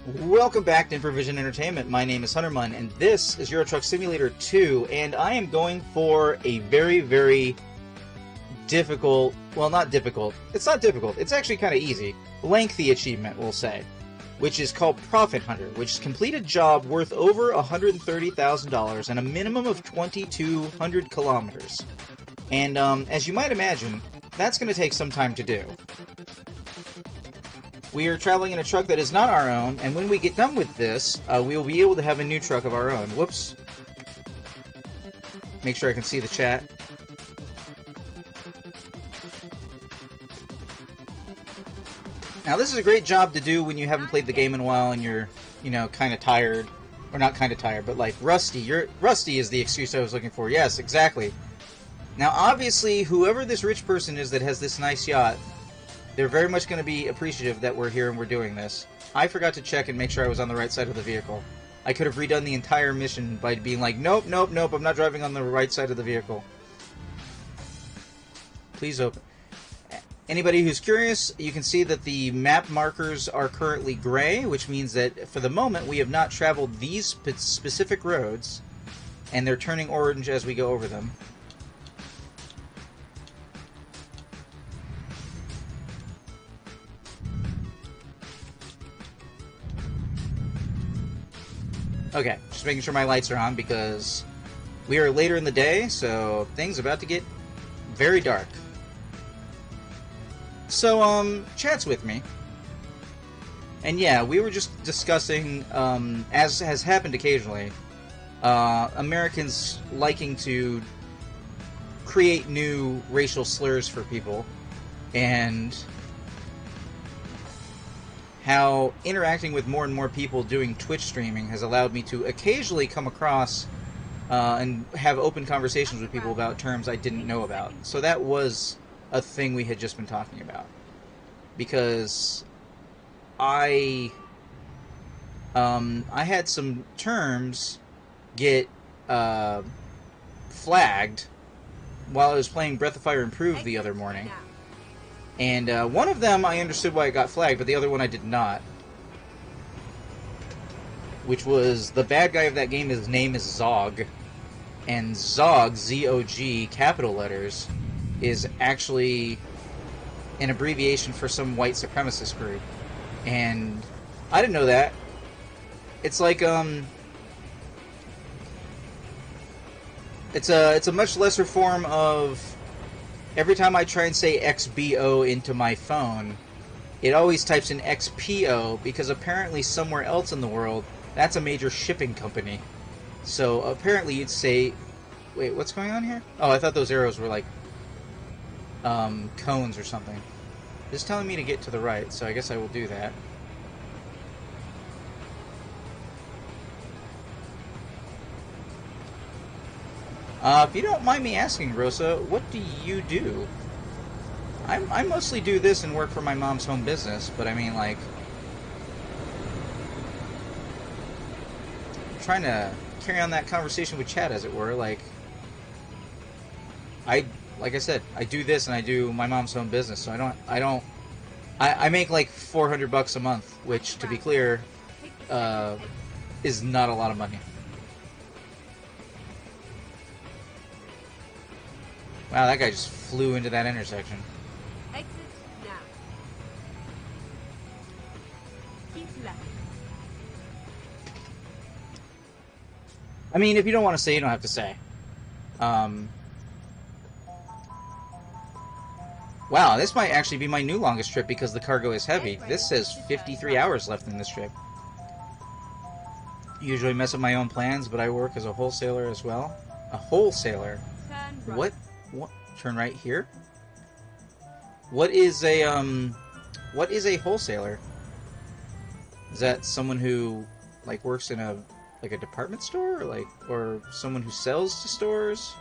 Welcome back to Improvision Entertainment. My name is Hunterman, and this is Euro Truck Simulator 2, and I am going for a very, very difficult, well, not difficult, it's not difficult, it's actually kind of easy, lengthy achievement, we'll say, which is called Profit Hunter, which is complete a job worth over $130,000 and a minimum of 2,200 kilometers. And, as you might imagine, that's going to take some time to do. We are traveling in a truck that is not our own, and when we get done with this, we will be able to have a new truck of our own. Whoops. Make sure I can see the chat. Now, this is a great job to do when you haven't played the game in a while and you're, kind of tired. Or not kind of tired, but like rusty. Rusty is the excuse I was looking for. Yes, exactly. Now, obviously, whoever this rich person is that has this nice yacht, they're very much going to be appreciative that we're here and we're doing this. I forgot to check and make sure I was on the right side of the vehicle. I could have redone the entire mission by being like, nope, nope, nope, I'm not driving on the right side of the vehicle. Please open. Anybody who's curious, you can see that the map markers are currently gray, which means that for the moment we have not traveled these specific roads, and they're turning orange as we go over them. Okay, just making sure my lights are on because we are later in the day, so things are about to get very dark. So, chat's with me. And yeah, we were just discussing, as has happened occasionally, Americans liking to create new racial slurs for people, and how interacting with more and more people doing Twitch streaming has allowed me to occasionally come across and have open conversations with people about terms I didn't know about. So that was a thing we had just been talking about. Because I had some terms get flagged while I was playing Breath of Fire Improved the other morning. And one of them I understood why it got flagged, but the other one I did not. Which was the bad guy of that game, his name is Zog. And Zog, Z-O-G, capital letters, is actually an abbreviation for some white supremacist group. And I didn't know that. It's like, it's a much lesser form of... Every time I try and say XBO into my phone, it always types in XPO, because apparently somewhere else in the world, that's a major shipping company. So apparently you'd say... Wait, what's going on here? Oh, I thought those arrows were like cones or something. It's telling me to get to the right, so I guess I will do that. If you don't mind me asking, Rosa, what do you do? I mostly do this and work for my mom's home business, but I mean, like... I'm trying to carry on that conversation with chat, as it were, like... Like I said, I do this and I do my mom's home business, so I make like $400 a month, which, to be clear, is not a lot of money. Wow, that guy just flew into that intersection. Exit now. Keep left. I mean, if you don't want to say, you don't have to say. Wow, this might actually be my new longest trip because the cargo is heavy. This says 53 hours left in this trip. Usually mess up my own plans, but I work as a wholesaler as well. A wholesaler? Turn right. What? Turn right here? What is a wholesaler? Is that someone who, like, works in a department store? Or someone who sells to stores?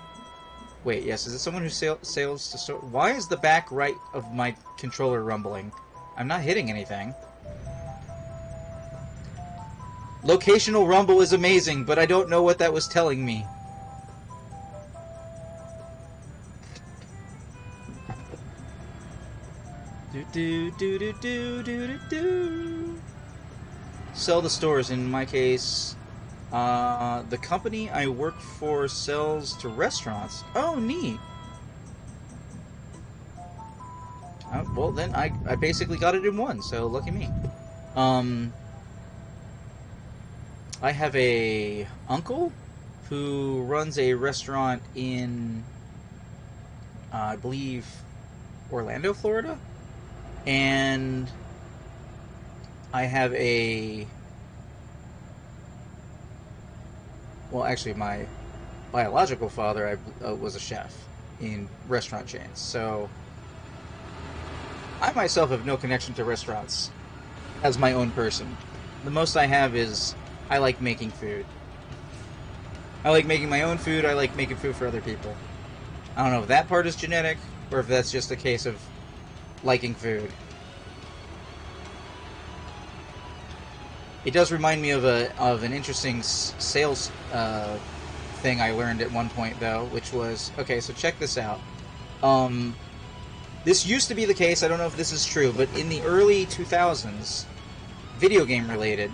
Wait, yes, is it someone who sales to stores? Why is the back right of my controller rumbling? I'm not hitting anything. Locational rumble is amazing, but I don't know what that was telling me. Do do do do do do do do. sell to stores. In my case, the company I work for sells to restaurants. Oh, neat. Well, then I basically got it in one, so lucky me. I have a uncle who runs a restaurant in, I believe, Orlando, Florida. And I have well, actually, my biological father was a chef in restaurant chains. So I myself have no connection to restaurants as my own person. The most I have is I like making food. I like making my own food. I like making food for other people. I don't know if that part is genetic or if that's just a case of liking food. It does remind me of an interesting sales thing I learned at one point, though, which was, okay, so check this out. This used to be the case, I don't know if this is true, but in the early 2000s, video game related,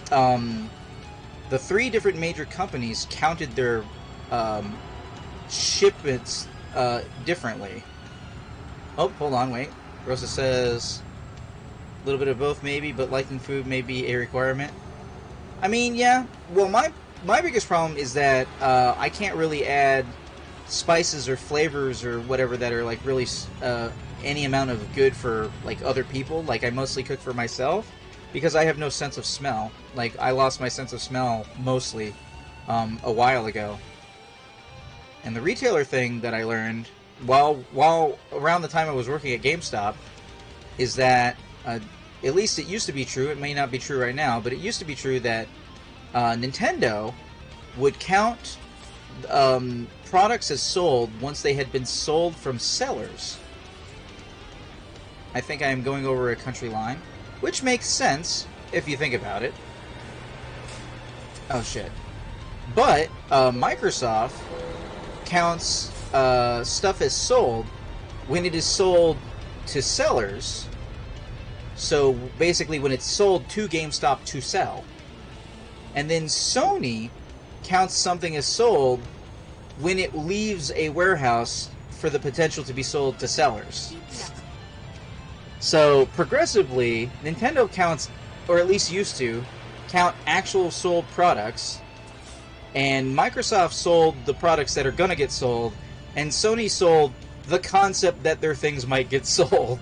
the three different major companies counted their shipments differently. Oh, hold on, wait. Rosa says a little bit of both maybe, but liking food may be a requirement. I mean, yeah. Well, my biggest problem is that I can't really add spices or flavors or whatever that are like really any amount of good for like other people. Like I mostly cook for myself because I have no sense of smell. Like I lost my sense of smell mostly a while ago. And the retailer thing that I learned while around the time I was working at GameStop is that at least it used to be true. It may not be true right now, but it used to be true that Nintendo would count products as sold once they had been sold from sellers. I think I am going over a country line, which makes sense if you think about it. Oh shit. But Microsoft counts stuff as sold when it is sold to sellers. So basically when it's sold to GameStop to sell. And then Sony counts something as sold when it leaves a warehouse for the potential to be sold to sellers. So progressively, Nintendo counts, or at least used to, count actual sold products, and Microsoft sold the products that are gonna get sold, and Sony sold the concept that their things might get sold.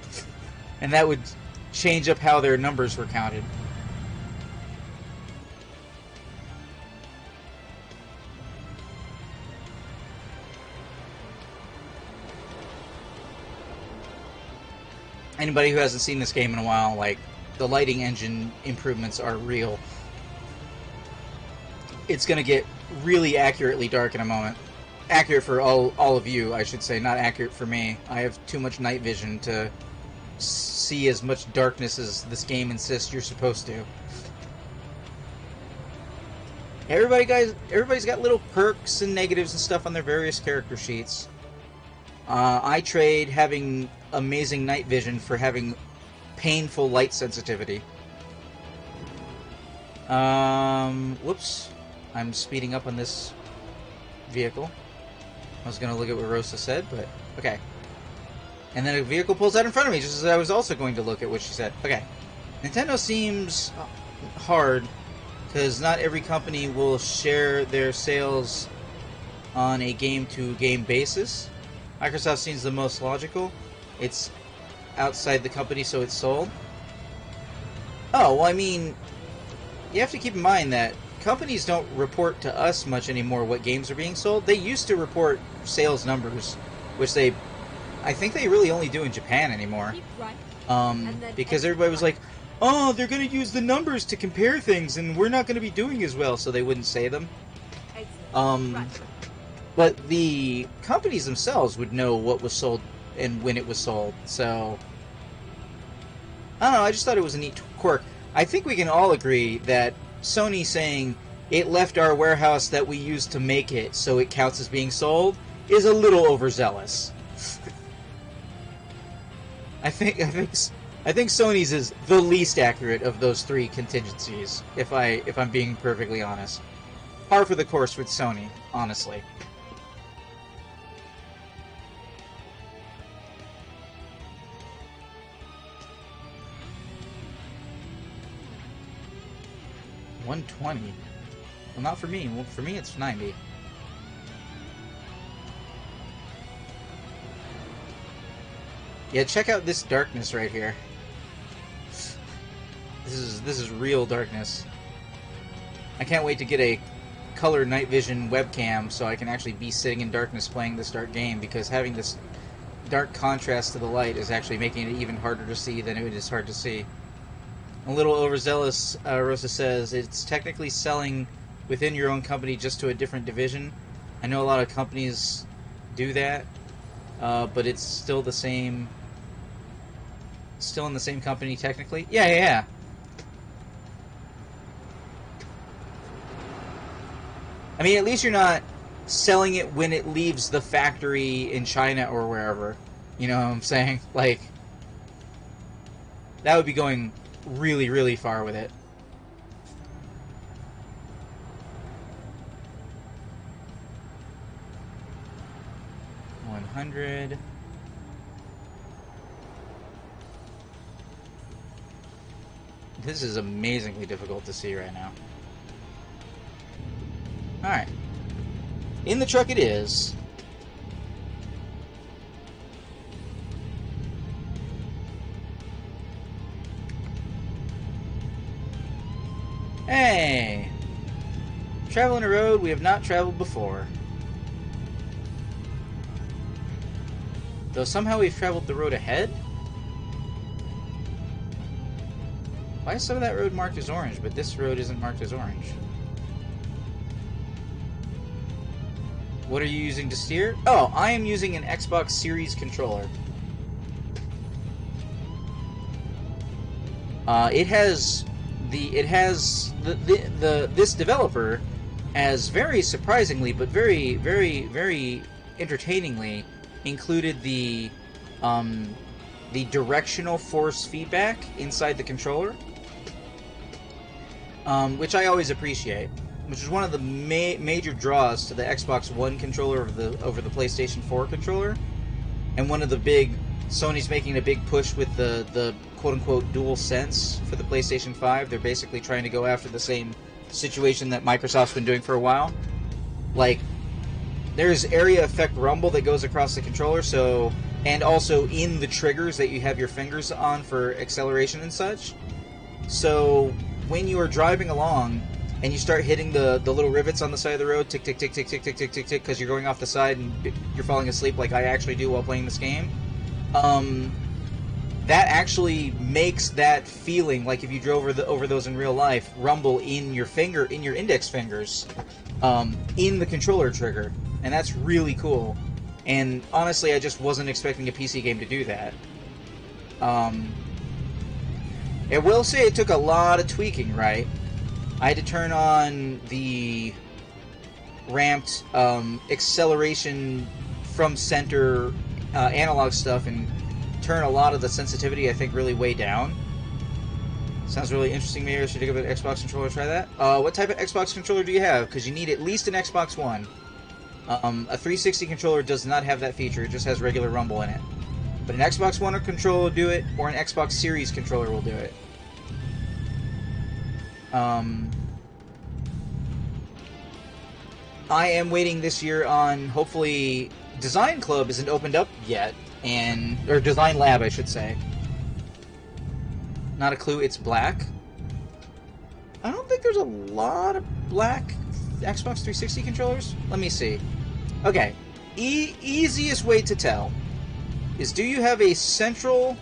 And that would change up how their numbers were counted. Anybody who hasn't seen this game in a while, like, the lighting engine improvements are real. It's gonna get really accurately dark in a moment. Accurate for all of you, I should say, not accurate for me. I have too much night vision to see as much darkness as this game insists you're supposed to. Everybody's got little perks and negatives and stuff on their various character sheets. I trade having amazing night vision for having painful light sensitivity. Whoops. I'm speeding up on this vehicle. I was going to look at what Rosa said, but okay. And then a vehicle pulls out in front of me, just as I was also going to look at what she said. Okay. Nintendo seems hard, because not every company will share their sales on a game-to-game basis. Microsoft seems the most logical. It's outside the company, so it's sold. Oh, well, I mean, you have to keep in mind that companies don't report to us much anymore what games are being sold. They used to report sales numbers, which I think they really only do in Japan anymore. Because everybody was like, oh, they're going to use the numbers to compare things, and we're not going to be doing as well, so they wouldn't say them. But the companies themselves would know what was sold and when it was sold, so I don't know, I just thought it was a neat quirk. I think we can all agree that Sony saying it left our warehouse that we used to make it so it counts as being sold is a little overzealous. I think I think Sony's is the least accurate of those three contingencies, if I'm being perfectly honest. Par for the course with Sony, honestly. $120. Well, not for me. Well, for me, it's 90. Yeah, check out this darkness right here. This is real darkness. I can't wait to get a color night vision webcam so I can actually be sitting in darkness playing this dark game, because having this dark contrast to the light is actually making it even harder to see than it is hard to see. A little overzealous, Rosa says, it's technically selling within your own company just to a different division. I know a lot of companies do that, but it's still the same. Still in the same company technically. Yeah. I mean, at least you're not selling it when it leaves the factory in China or wherever. You know what I'm saying? Like, that would be going really, really far with it. $100. This is amazingly difficult to see right now. Alright. In the truck it is. Hey! Traveling a road we have not traveled before. Though somehow we've traveled the road ahead? Why is some of that road marked as orange, but this road isn't marked as orange? What are you using to steer? Oh, I am using an Xbox Series controller. This developer has very surprisingly, but very, very, very entertainingly included the directional force feedback inside the controller, which I always appreciate. Which is one of the major draws to the Xbox One controller over the PlayStation 4 controller, and one of the big Sony's making a big push with the quote-unquote dual sense for the PlayStation 5. They're basically trying to go after the same situation that Microsoft's been doing for a while. Like, there's area effect rumble that goes across the controller, so, and also in the triggers that you have your fingers on for acceleration and such. So when you are driving along and you start hitting the little rivets on the side of the road, tick, tick, tick, tick, tick, tick, tick, tick, tick, because you're going off the side and you're falling asleep like I actually do while playing this game, that actually makes that feeling, like if you drove over those in real life, rumble in your index fingers, in the controller trigger, and that's really cool. And honestly, I just wasn't expecting a PC game to do that. I will say it took a lot of tweaking, right? I had to turn on the ramped acceleration from center analog stuff and turn a lot of the sensitivity, I think, really way down. Sounds really interesting. Maybe I should give it an Xbox controller, try that. What type of Xbox controller do you have? Because you need at least an Xbox One. A 360 controller does not have that feature, it just has regular rumble in it. But an Xbox One controller will do it, or an Xbox Series controller will do it. I am waiting this year on, hopefully, Design Club isn't opened up yet, or Design Lab, I should say. Not a clue, it's black. I don't think there's a lot of black Xbox 360 controllers. Let me see. Okay, easiest way to tell is, do you have a central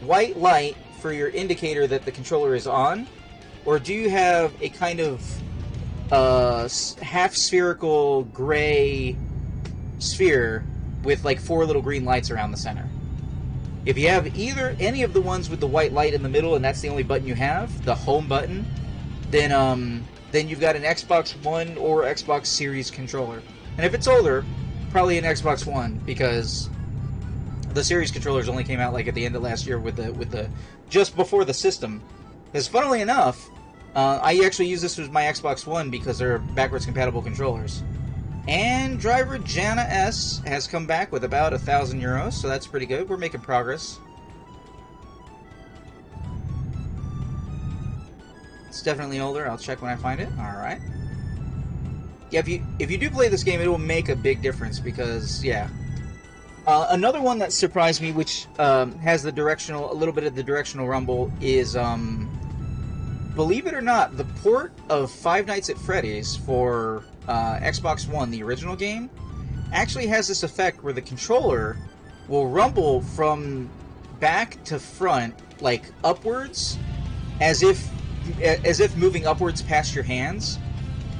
white light for your indicator that the controller is on? Or do you have a kind of half-spherical gray sphere with like 4 little green lights around the center? If you have any of the ones with the white light in the middle and that's the only button you have, the home button, then you've got an Xbox One or Xbox Series controller. And if it's older, probably an Xbox One, because The series controllers only came out like at the end of last year with the just before the system. Because funnily enough, I actually use this with my Xbox One because they're backwards compatible controllers. And driver Jana S has come back with about 1,000 euros, so that's pretty good. We're making progress. It's definitely older. I'll check when I find it. All right. Yeah, if you do play this game, it will make a big difference because yeah. Another one that surprised me, which has a little bit of the directional rumble, is believe it or not, the port of Five Nights at Freddy's for Xbox One, the original game, actually has this effect where the controller will rumble from back to front, like upwards, as if moving upwards past your hands.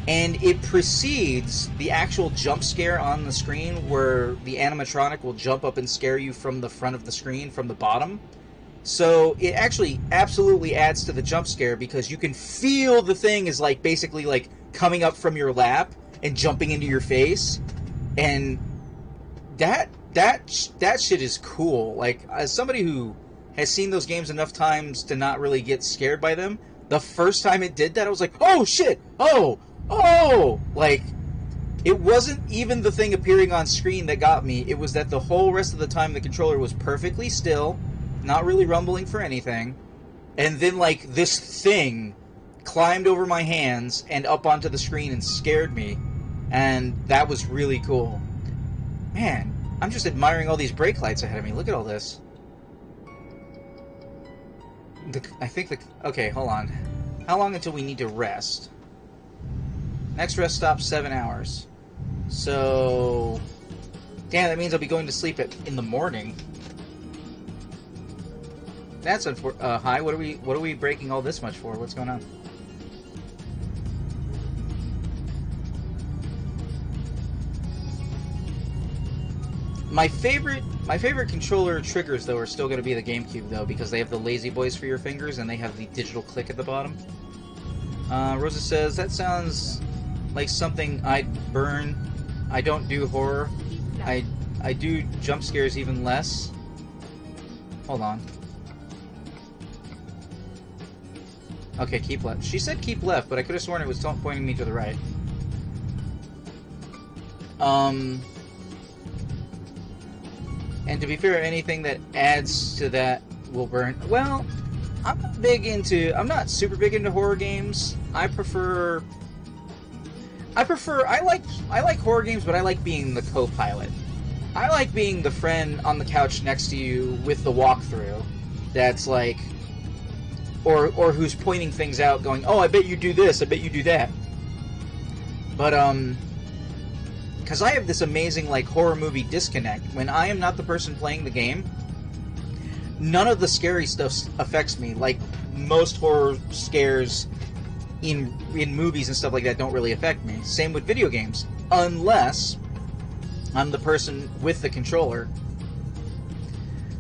And it precedes the actual jump scare on the screen where the animatronic will jump up and scare you from the front of the screen, from the bottom. So it actually absolutely adds to the jump scare because you can feel the thing is like basically like coming up from your lap and jumping into your face. And that shit is cool. Like, as somebody who has seen those games enough times to not really get scared by them, the first time it did that, I was like, oh shit, oh, like, it wasn't even the thing appearing on screen that got me. It was that the whole rest of the time the controller was perfectly still, not really rumbling for anything, and then, like, this thing climbed over my hands and up onto the screen and scared me, and that was really cool. Man, I'm just admiring all these brake lights ahead of me. Look at all this. Okay, hold on. How long until we need to rest? Next rest stop, 7 hours. So, damn, that means I'll be going to sleep in the morning. That's hi. What are we breaking all this much for? What's going on? My favorite controller triggers, though, are still going to be the GameCube, though, because they have the lazy boys for your fingers and they have the digital click at the bottom. Rosa says, that sounds like something I'd burn. I don't do horror. I do jump scares even less. Hold on. Okay, keep left. She said keep left, but I could have sworn it was pointing me to the right. And to be fair, anything that adds to that will burn. Well, I'm not super big into horror games. I like horror games, but I like being the co-pilot. I like being the friend on the couch next to you with the walkthrough that's like, or who's pointing things out going, oh, I bet you do this, I bet you do that. But, because I have this amazing, like, horror movie disconnect. When I am not the person playing the game, none of the scary stuff affects me. Like, most horror scares in movies and stuff like that don't really affect me. Same with video games. Unless I'm the person with the controller.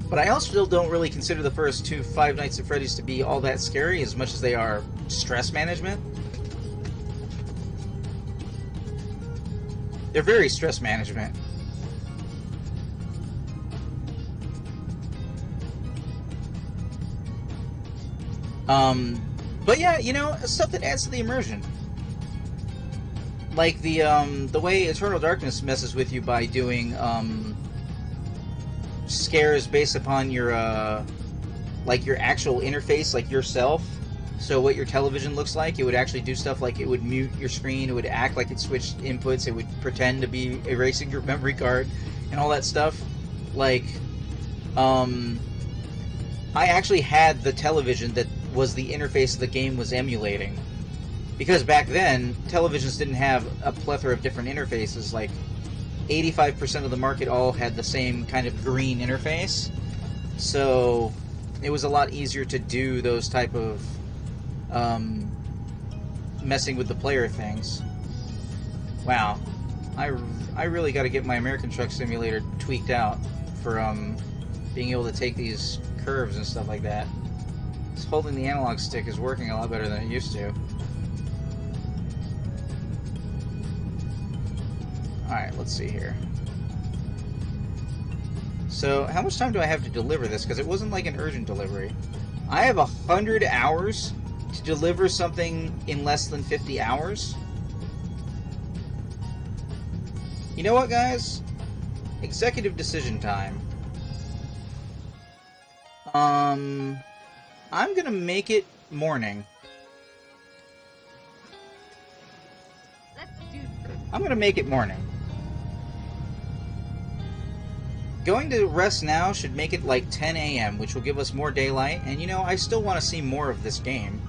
But I also still don't really consider the first two Five Nights at Freddy's to be all that scary as much as they are stress management. They're very stress management. But yeah, you know, stuff that adds to the immersion. Like the way Eternal Darkness messes with you by doing scares based upon your like your actual interface, like yourself. So what your television looks like, it would actually do stuff like it would mute your screen, it would act like it switched inputs, it would pretend to be erasing your memory card, and all that stuff. Like, I actually had the television that was the interface the game was emulating. Because back then, televisions didn't have a plethora of different interfaces. Like, 85% of the market all had the same kind of green interface. So, it was a lot easier to do those type of messing with the player things. Wow. I really got to get my American Truck Simulator tweaked out for being able to take these curves and stuff like that. Just holding the analog stick is working a lot better than it used to. Alright, let's see here. So, how much time do I have to deliver this? Because it wasn't like an urgent delivery. I have 100 hours to deliver something in less than 50 hours? You know what, guys? Executive decision time. I'm gonna make it morning. Let's do this. I'm gonna make it morning. Going to rest now should make it like 10 a.m., which will give us more daylight, and you know, I still want to see more of this game.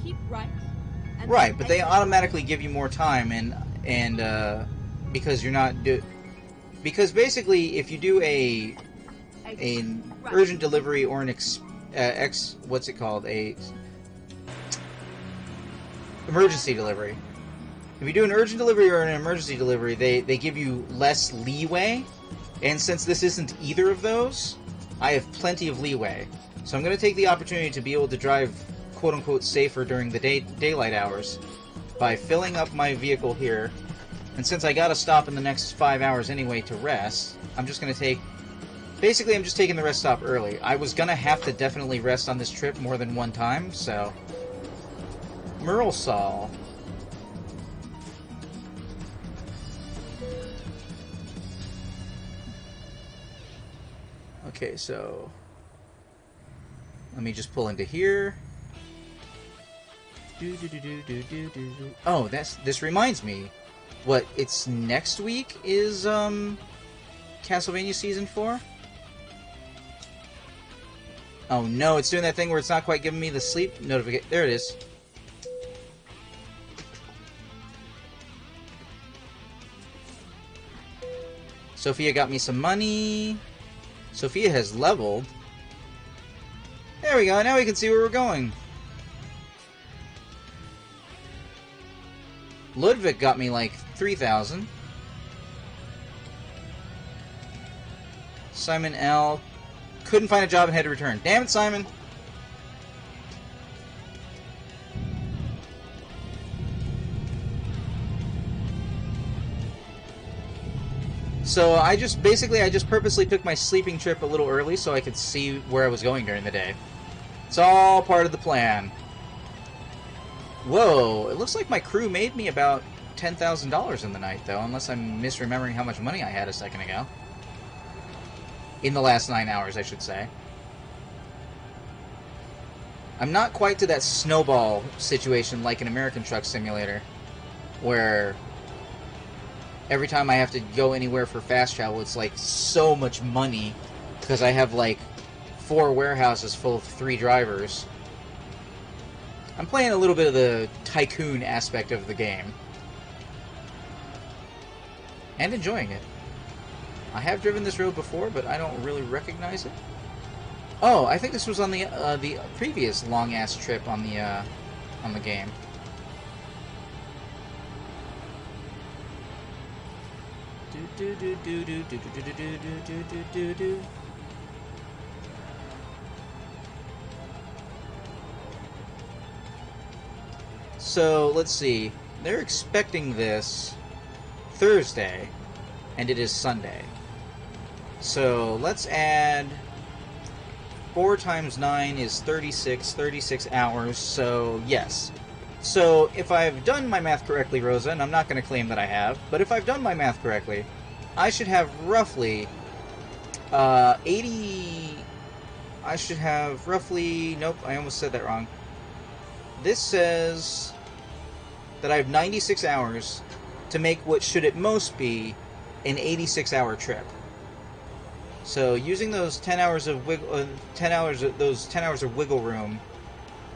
Keep right. And Right, then but they exit. automatically give you more time, and because you're not because basically, if you do an Right. urgent delivery or an what's it called, a emergency delivery. If you do an urgent delivery or an emergency delivery, they give you less leeway, and since this isn't either of those, I have plenty of leeway. So I'm going to take the opportunity to be able to drive quote-unquote safer during the daylight hours by filling up my vehicle here. And since I got to stop in the next 5 hours anyway to rest, I'm just going to take... Basically, I'm just taking the rest stop early. I was going to have to definitely rest on this trip more than one time, so... Merlsal. Okay, so... Let me just pull into here. Oh, this reminds me. What, it's next week is, Castlevania Season 4? Oh no, it's doing that thing where it's not quite giving me the sleep notification. There it is. Sophia got me some money. Sophia has leveled. There we go, now we can see where we're going. Ludwig got me like 3,000. Simon L. Couldn't find a job and had to return. Damn it, Simon! So I just purposely took my sleeping trip a little early so I could see where I was going during the day. It's all part of the plan. Whoa, it looks like my crew made me about $10,000 in the night, though, unless I'm misremembering how much money I had a second ago. In the last 9 hours, I should say. I'm not quite to that snowball situation like in American Truck Simulator, where every time I have to go anywhere for fast travel, it's like so much money, because I have like 4 warehouses full of 3 drivers. I'm playing a little bit of the tycoon aspect of the game. And enjoying it. I have driven this road before, but I don't really recognize it. Oh, I think this was on the previous long-ass trip on the game. So, let's see. They're expecting this Thursday, and it is Sunday. So, let's add 4 times 9 is 36 hours, so yes. So, if I've done my math correctly, Rosa, and I'm not going to claim that I have, but if I've done my math correctly, I should have roughly 80... I should have roughly... Nope, I almost said that wrong. This says that I have 96 hours to make what should at most be an 86-hour trip. So using those 10 hours of wiggle, 10 hours of wiggle room,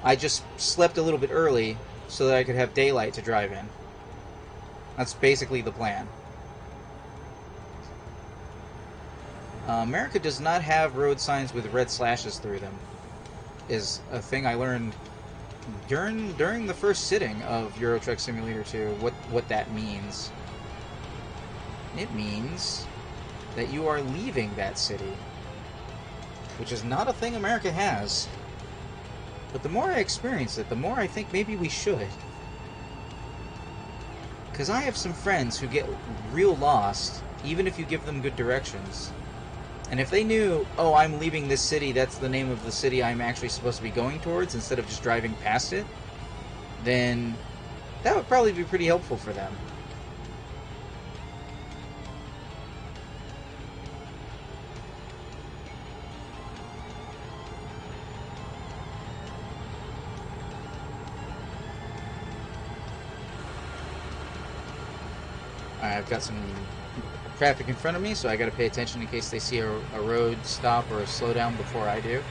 I just slept a little bit early so that I could have daylight to drive in. That's basically the plan. America does not have road signs with red slashes through them. Is a thing I learned during the first sitting of Euro Truck Simulator 2, what that means. It means that you are leaving that city, which is not a thing America has. But the more I experience it, the more I think maybe we should. Because I have some friends who get real lost, even if you give them good directions. And if they knew, oh, I'm leaving this city, that's the name of the city I'm actually supposed to be going towards, instead of just driving past it, then that would probably be pretty helpful for them. I've got some traffic in front of me, so I gotta pay attention in case they see a road stop or a slowdown before I do.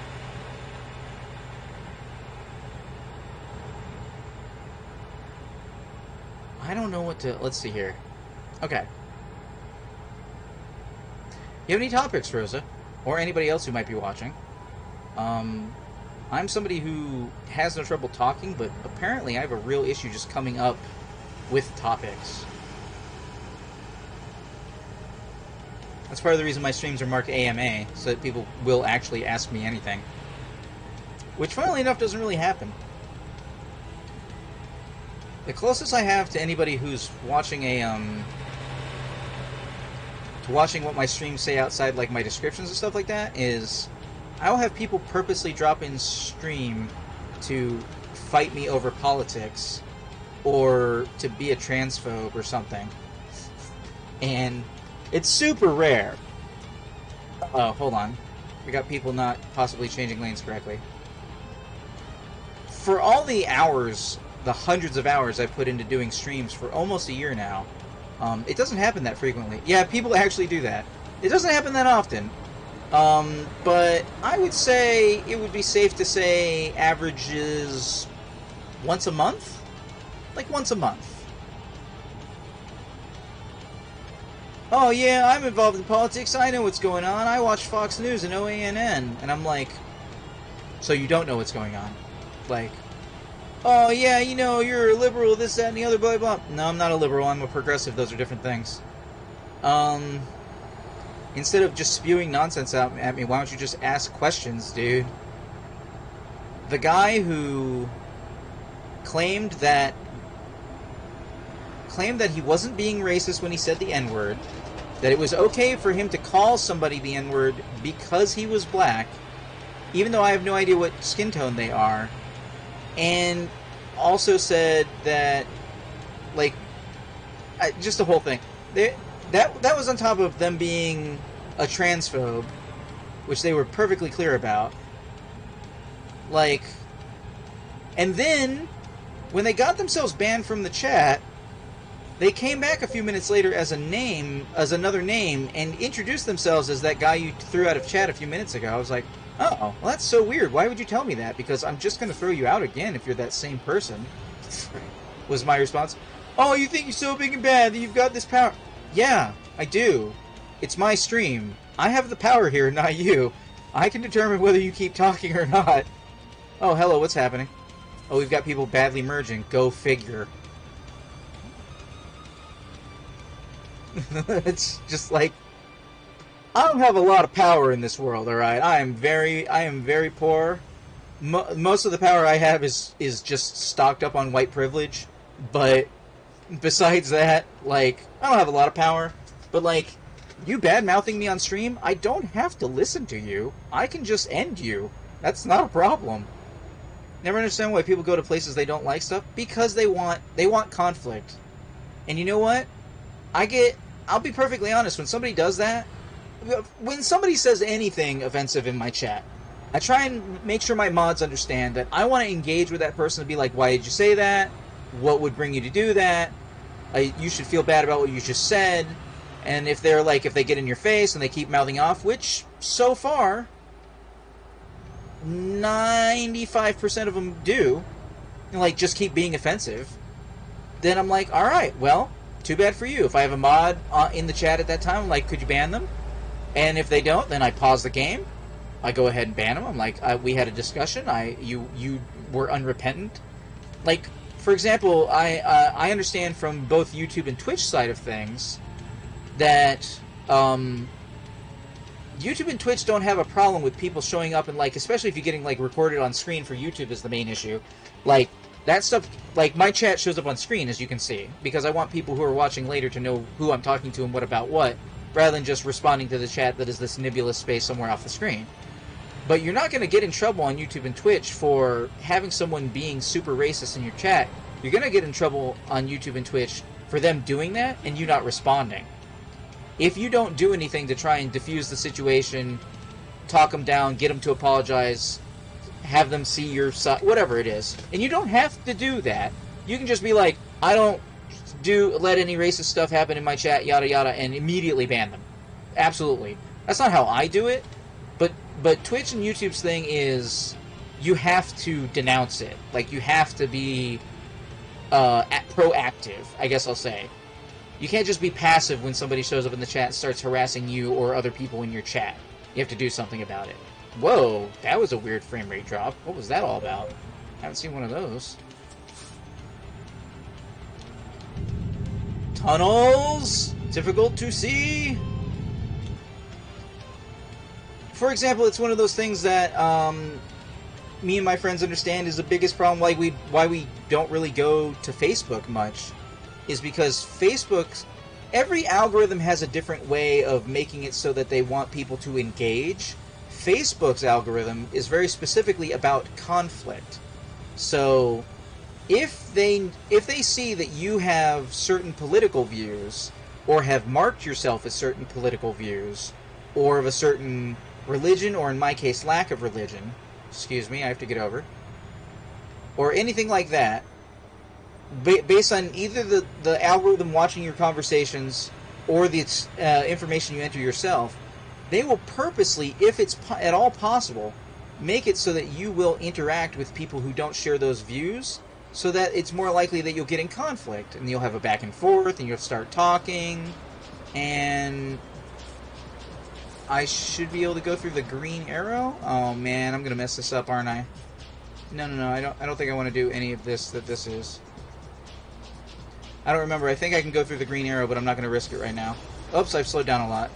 I don't know what to... Let's see here. Okay. You have any topics, Rosa? Or anybody else who might be watching? I'm somebody who has no trouble talking, but apparently I have a real issue just coming up with topics. That's part of the reason my streams are marked AMA, so that people will actually ask me anything. Which, funnily enough, doesn't really happen. The closest I have to anybody who's watching to watching what my streams say outside, like my descriptions and stuff like that, is I'll have people purposely drop in stream to fight me over politics, or to be a transphobe or something. And it's super rare. Oh, hold on. We got people not possibly changing lanes correctly. For all the hours, the hundreds of hours I've put into doing streams for almost a year now, it doesn't happen that frequently. Yeah, people actually do that. It doesn't happen that often. But I would say it would be safe to say averages once a month? Like once a month. Oh yeah, I'm involved in politics, I know what's going on, I watch Fox News and OANN, and I'm like, so you don't know what's going on? Like, oh yeah, you know, you're a liberal, this, that, and the other, blah, blah. No, I'm not a liberal, I'm a progressive, those are different things. Instead of just spewing nonsense out at me, why don't you just ask questions, dude? The guy who claimed that he wasn't being racist when he said the N-word, that it was okay for him to call somebody the N-word because he was black, even though I have no idea what skin tone they are, and also said that, like, just the whole thing. That was on top of them being a transphobe, which they were perfectly clear about. Like, and then, when they got themselves banned from the chat, they came back a few minutes later as another name, and introduced themselves as that guy you threw out of chat a few minutes ago. I was like, oh, well, that's so weird. Why would you tell me that? Because I'm just going to throw you out again if you're that same person, was my response. Oh, you think you're so big and bad that you've got this power? Yeah, I do. It's my stream. I have the power here, not you. I can determine whether you keep talking or not. Oh, hello, what's happening? Oh, we've got people badly merging. Go figure. It's just like, I don't have a lot of power in this world, alright? I am very poor. Most of the power I have is just stocked up on white privilege. But besides that, like, I don't have a lot of power. But, like, you bad-mouthing me on stream, I don't have to listen to you. I can just end you. That's not a problem. Never understand why people go to places they don't like stuff. Because they want conflict. And you know what? I'll be perfectly honest, when somebody does that, when somebody says anything offensive in my chat, I try and make sure my mods understand that I want to engage with that person to be like, why did you say that? What would bring you to do that? You should feel bad about what you just said. And if they get in your face and they keep mouthing off, which, so far, 95% of them do, and, like, just keep being offensive, then I'm like, alright, well, too bad for you. If I have a mod in the chat at that time, I'm like, could you ban them? And if they don't, then I pause the game. I go ahead and ban them. I'm like, we had a discussion. You were unrepentant. Like, for example, I understand from both YouTube and Twitch side of things that YouTube and Twitch don't have a problem with people showing up and, like, especially if you're getting, like, recorded on screen for YouTube is the main issue. Like, that stuff, like, my chat shows up on screen, as you can see, because I want people who are watching later to know who I'm talking to and what about what, rather than just responding to the chat that is this nebulous space somewhere off the screen. But you're not going to get in trouble on YouTube and Twitch for having someone being super racist in your chat. You're going to get in trouble on YouTube and Twitch for them doing that and you not responding. If you don't do anything to try and diffuse the situation, talk them down, get them to apologize, have them see your side, whatever it is. And you don't have to do that. You can just be like, I don't let any racist stuff happen in my chat, yada yada, and immediately ban them. Absolutely. That's not how I do it, but Twitch and YouTube's thing is you have to denounce it. Like, you have to be proactive, I guess I'll say. You can't just be passive when somebody shows up in the chat and starts harassing you or other people in your chat. You have to do something about it. Whoa, that was a weird frame rate drop. What was that all about? I haven't seen one of those. Tunnels! Difficult to see. For example, it's one of those things that me and my friends understand is the biggest problem why we don't really go to Facebook much, is because every algorithm has a different way of making it so that they want people to engage. Facebook's algorithm is very specifically about conflict. So if they see that you have certain political views, or have marked yourself as certain political views, or of a certain religion, or in my case, lack of religion, excuse me, I have to get over, or anything like that, based on either the algorithm watching your conversations or the information you enter yourself, they will purposely, if it's at all possible, make it so that you will interact with people who don't share those views, so that it's more likely that you'll get in conflict, and you'll have a back and forth, and you'll start talking, and I should be able to go through the green arrow? Oh man, I'm gonna mess this up, aren't I? No, I don't think I want to do any of this this is. I don't remember. I think I can go through the green arrow, but I'm not going to risk it right now. Oops, I've slowed down a lot.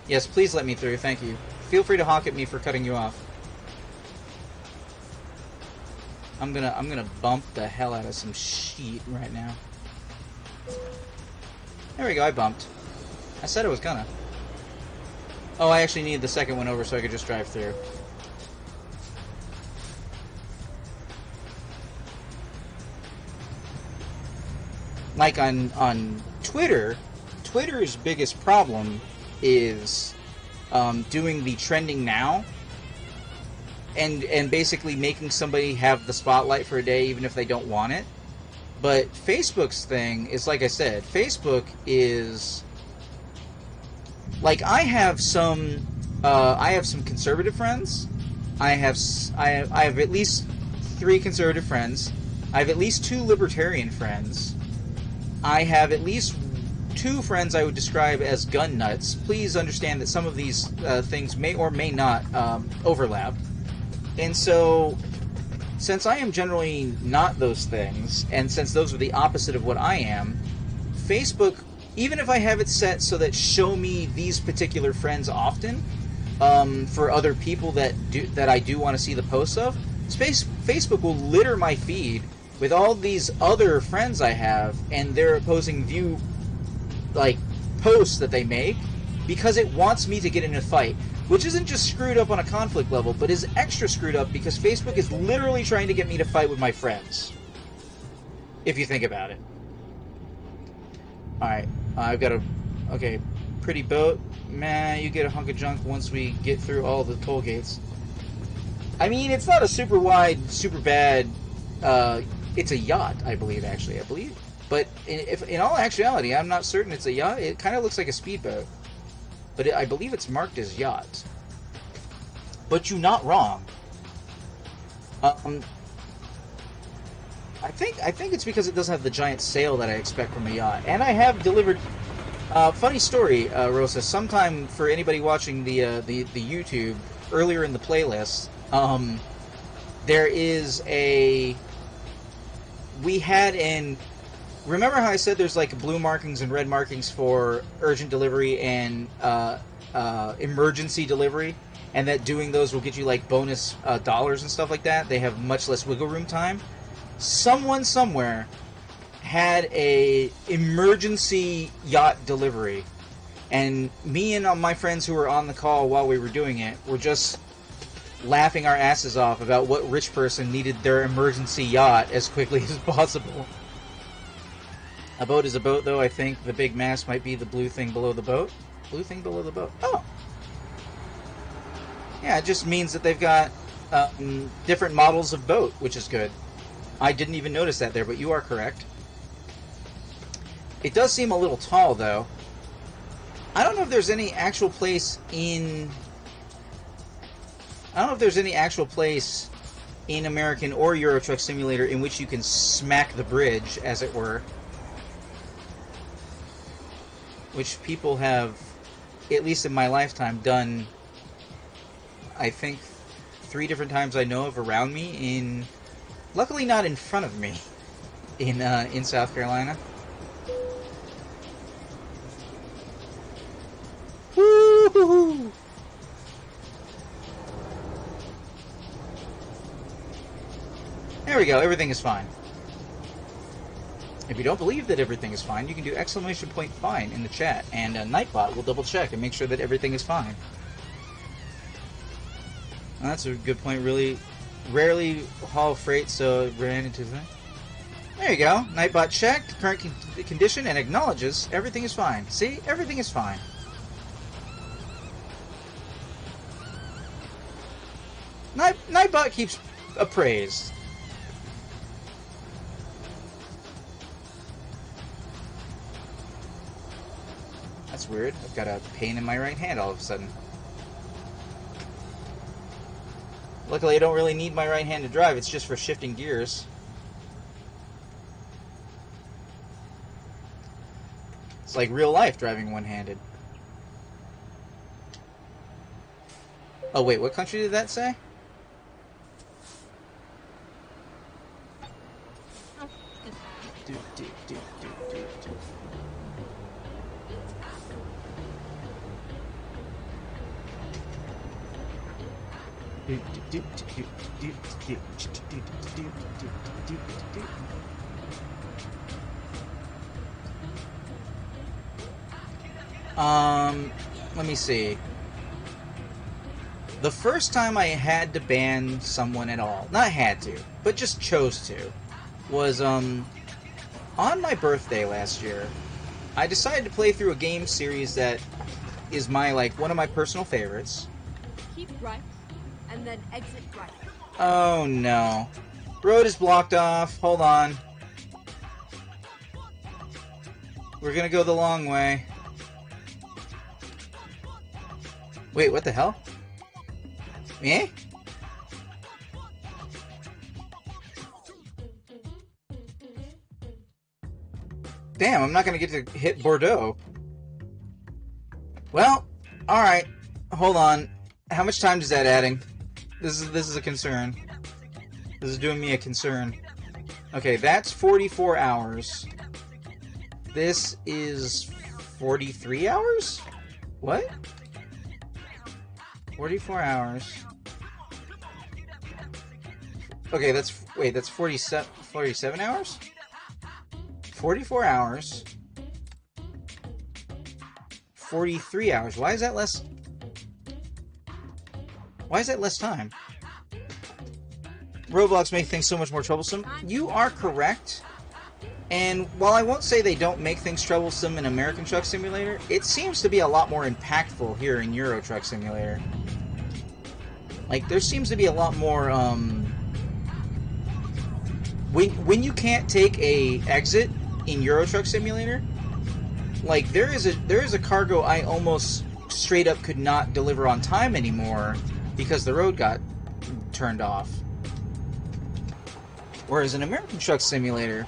Yes, please let me through. Thank you. Feel free to honk at me for cutting you off. I'm gonna bump the hell out of some shit right now. There we go, I bumped. I said I was gonna. Oh, I actually needed the second one over so I could just drive through. Like on Twitter, Twitter's biggest problem is doing the trending now and basically making somebody have the spotlight for a day even if they don't want it. But Facebook's thing is, like I said, Facebook is like, I have some conservative friends. I have at least 3 conservative friends. I have at least 2 libertarian friends. I have at least 2 friends I would describe as gun nuts. Please understand that some of these things may or may not overlap. And so, since I am generally not those things, and since those are the opposite of what I am, Facebook, even if I have it set so that show me these particular friends often, for other people that I do want to see the posts of, Facebook will litter my feed with all these other friends I have and their opposing view, like, posts that they make, because it wants me to get in a fight, which isn't just screwed up on a conflict level, but is extra screwed up because Facebook is literally trying to get me to fight with my friends, if you think about it. Alright, I've got a... Okay, pretty boat. Man, you get a hunk of junk once we get through all the toll gates. I mean, it's not a super wide, super bad... it's a yacht, I believe, actually. But in all actuality, I'm not certain it's a yacht. It kind of looks like a speedboat. But I believe it's marked as yacht. But you're not wrong. I think it's because it doesn't have the giant sail that I expect from a yacht. And I have delivered... funny story, Rosa. Sometime, for anybody watching the YouTube, earlier in the playlist, there is a... We had an... Remember how I said there's like blue markings and red markings for urgent delivery and emergency delivery, and that doing those will get you like bonus dollars and stuff like that? They have much less wiggle room time. someone somewhere had a emergency yacht delivery, and me and my friends who were on the call while we were doing it were just laughing our asses off about what rich person needed their emergency yacht as quickly as possible. A boat is a boat, though. I think the big mast might be the blue thing below the boat. Blue thing below the boat. Oh. Yeah, it just means that they've got different models of boat, which is good. I didn't even notice that there, but you are correct. It does seem a little tall, though. I don't know if there's any actual place in... I don't know if there's any actual place in American or Euro Truck Simulator in which you can smack the bridge, as it were. Which people have, at least in my lifetime, done, I think, 3 different times I know of around me, in, luckily not in front of me, in South Carolina. Woo-hoo-hoo! There we go, everything is fine. If you don't believe that everything is fine, you can do !fine in the chat, and Nightbot will double check and make sure that everything is fine. Well, that's a good point. Really rarely haul freight, so it ran into that. There you go. Nightbot checked current condition and acknowledges everything is fine. See? Everything is fine. Nightbot keeps appraised. That's weird. I've got a pain in my right hand all of a sudden. Luckily, I don't really need my right hand to drive. It's just for shifting gears. It's like real life driving one-handed. Oh, wait. What country did that say? Let me see. The first time I had to ban someone at all, not had to, but just chose to, was, on my birthday last year. I decided to play through a game series that is my, like, one of my personal favorites. Keep right, and then exit right. Oh no. Road is blocked off. Hold on. We're gonna go the long way. Wait, what the hell? Eh? Damn, I'm not gonna get to hit Bordeaux. Well, alright. Hold on. How much time is that adding? This is a concern. This is doing me a concern. Okay, that's 44 hours. This is 43 hours? What? 44 hours. Okay, that's 47 hours? 44 hours. 43 hours. Why is that less? Why is that less time? Roblox make things so much more troublesome. You are correct. And while I won't say they don't make things troublesome in American Truck Simulator, it seems to be a lot more impactful here in Euro Truck Simulator. Like, there seems to be a lot more, when you can't take a exit in Euro Truck Simulator, like, there is a cargo I almost straight up could not deliver on time anymore because the road got turned off. Whereas in American Truck Simulator,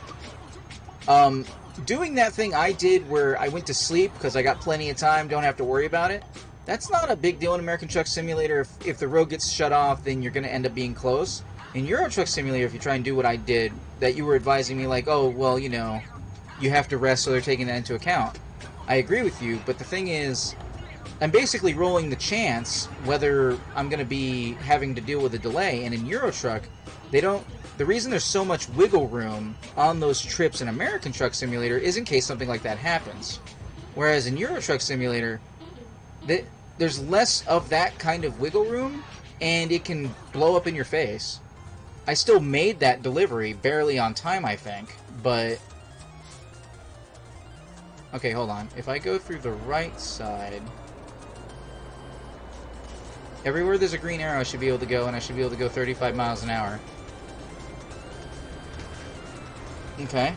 doing that thing I did where I went to sleep because I got plenty of time, don't have to worry about it, that's not a big deal in American Truck Simulator. If the road gets shut off, then you're going to end up being close. In Euro Truck Simulator, if you try and do what I did, that you were advising me like, oh, well, you know, you have to rest, so they're taking that into account. I agree with you, but the thing is, I'm basically rolling the chance whether I'm going to be having to deal with a delay, and in Euro Truck, they don't the reason there's so much wiggle room on those trips in American Truck Simulator is in case something like that happens. Whereas in Euro Truck Simulator, there's less of that kind of wiggle room, and it can blow up in your face. I still made that delivery barely on time, I think, but... Okay, hold on. If I go through the right side... Everywhere there's a green arrow I should be able to go, and I should be able to go 35 miles an hour. Okay.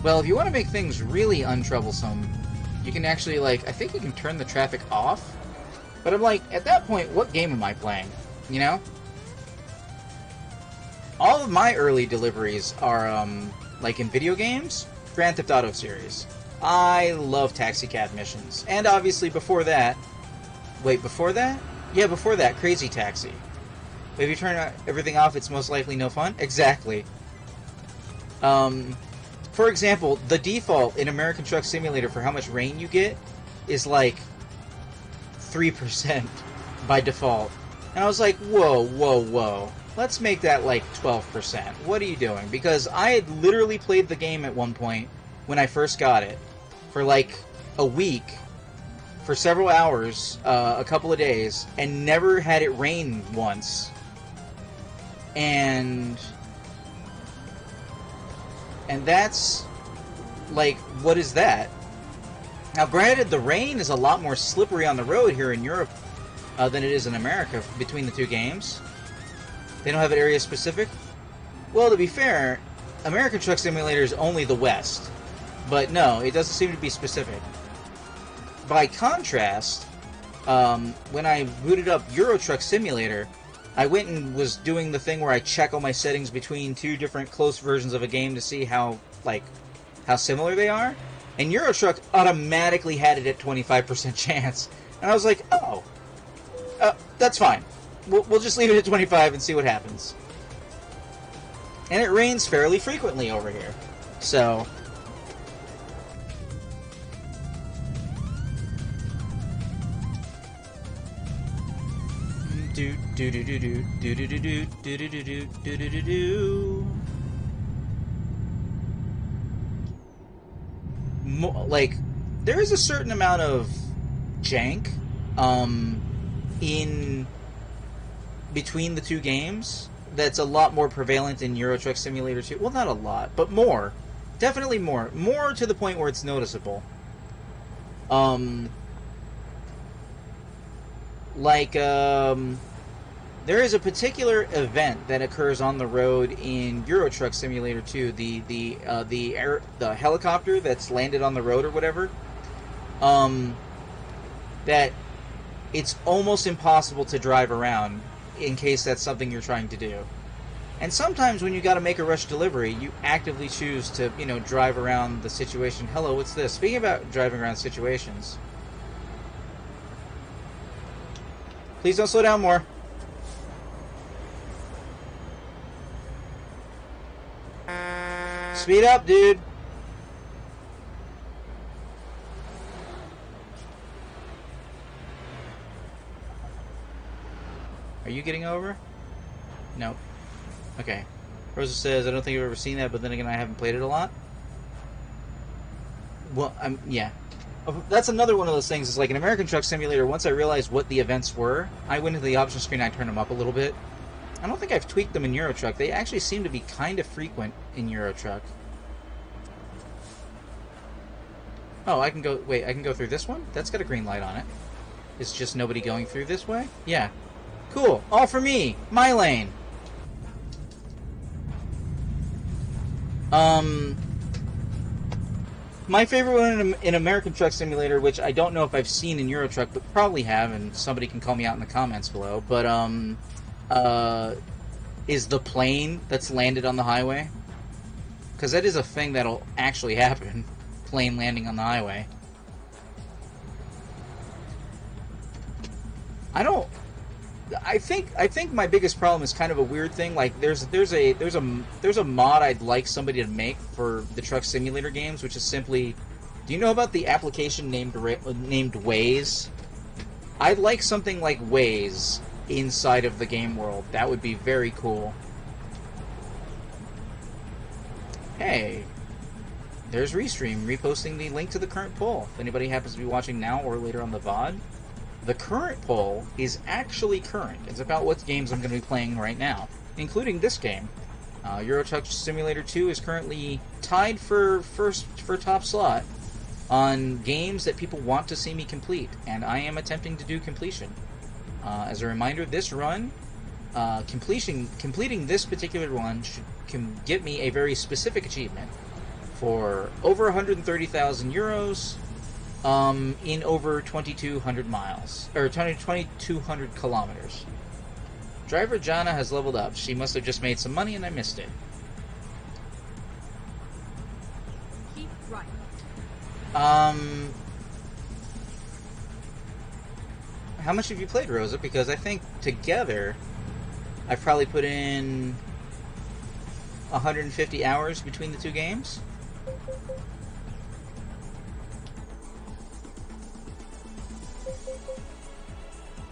Well, if you want to make things really untroublesome, you can actually, like, I think you can turn the traffic off. But I'm like, at that point, what game am I playing? You know? All of my early deliveries are, like in video games, Grand Theft Auto series. I love taxi cab missions. And obviously before that... Wait, before that? Yeah, before that, Crazy Taxi. But if you turn everything off, it's most likely no fun? Exactly. For example, the default in American Truck Simulator for how much rain you get is like 3% by default. And I was like, whoa, whoa, whoa. Let's make that like 12%. What are you doing? Because I had literally played the game at one point when I first got it for like a week, for several hours, a couple of days, and never had it rain once. And that's, like, what is that? Now, granted, the rain is a lot more slippery on the road here in Europe than it is in America between the two games. They don't have it area-specific? Well, to be fair, American Truck Simulator is only the West. But no, it doesn't seem to be specific. By contrast, when I booted up Euro Truck Simulator, I went and was doing the thing where I check all my settings between two different close versions of a game to see how similar they are. And Euro Truck automatically had it at 25% chance. And I was like, oh, that's fine. We'll just leave it at 25 and see what happens. And it rains fairly frequently over here. So... do do do do do do do do do do do do do do do do. Like, there is a certain amount of jank in between the two games that's a lot more prevalent in Euro Truck Simulator 2. Well, not a lot, but more. Definitely more. More to the point where it's noticeable. There is a particular event that occurs on the road in Euro Truck Simulator 2, the helicopter that's landed on the road or whatever, that it's almost impossible to drive around in case that's something you're trying to do. And sometimes when you got to make a rush delivery, you actively choose to, drive around the situation. Hello, what's this? Speaking about driving around situations. Please don't slow down more. Speed up, dude. Are you getting over? Nope. Okay. Rosa says, I don't think I've ever seen that, but then again, I haven't played it a lot. Well, yeah. That's another one of those things. It's like in American Truck Simulator, once I realized what the events were, I went into the option screen and I turned them up a little bit. I don't think I've tweaked them in Euro Truck. They actually seem to be kind of frequent in Euro Truck. Oh, I can go... Wait, I can go through this one? That's got a green light on it. It's just nobody going through this way? Yeah. Cool. All for me. My lane. My favorite one in American Truck Simulator, which I don't know if I've seen in Euro Truck, but probably have, and somebody can call me out in the comments below, but, is the plane that's landed on the highway. Because that is a thing that'll actually happen. Plane landing on the highway. I think my biggest problem is kind of a weird thing. Like there's a mod I'd like somebody to make for the Truck Simulator games, which is simply Do you know about the application named Waze? I'd like something like Waze inside of the game world. That would be very cool. Hey, there's Restream reposting the link to the current poll. If anybody happens to be watching now or later on the VOD, the current poll is actually current. It's about what games I'm going to be playing right now, including this game. Euro Truck Simulator 2 is currently tied for top slot on games that people want to see me complete, and I am attempting to do completion. As a reminder, this run, completing this particular one can get me a very specific achievement for over 130,000 euros in over 2,200 miles, or 2,200 kilometers. Driver Jana has leveled up. She must have just made some money and I missed it. Keep right. How much have you played, Rosa? Because I think together I've probably put in 150 hours between the two games.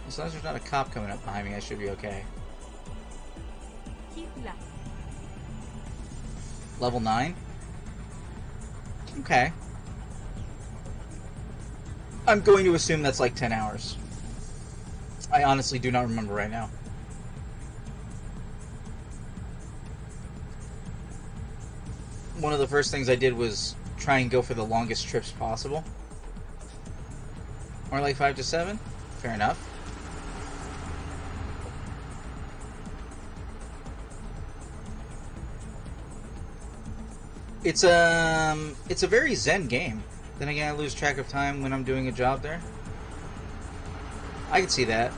As long as there's not a cop coming up behind me, I should be okay. Keep left. Level 9? Okay. I'm going to assume that's like 10 hours. I honestly do not remember right now. One of the first things I did was try and go for the longest trips possible. Or like 5 to 7? Fair enough. It's a very zen game. Then again, I lose track of time when I'm doing a job there. I can see that.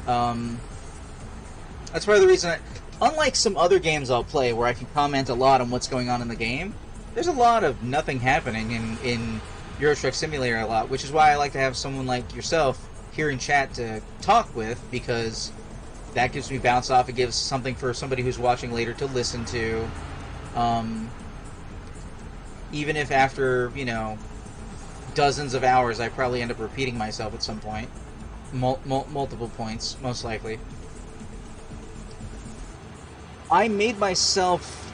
That's part of the reason unlike some other games I'll play where I can comment a lot on what's going on in the game, there's a lot of nothing happening in Euro Truck Simulator a lot, which is why I like to have someone like yourself here in chat to talk with, because that gives me bounce off. It gives something for somebody who's watching later to listen to. Even if after, you know, dozens of hours, I probably end up repeating myself at some point. Multiple points, most likely. I've made myself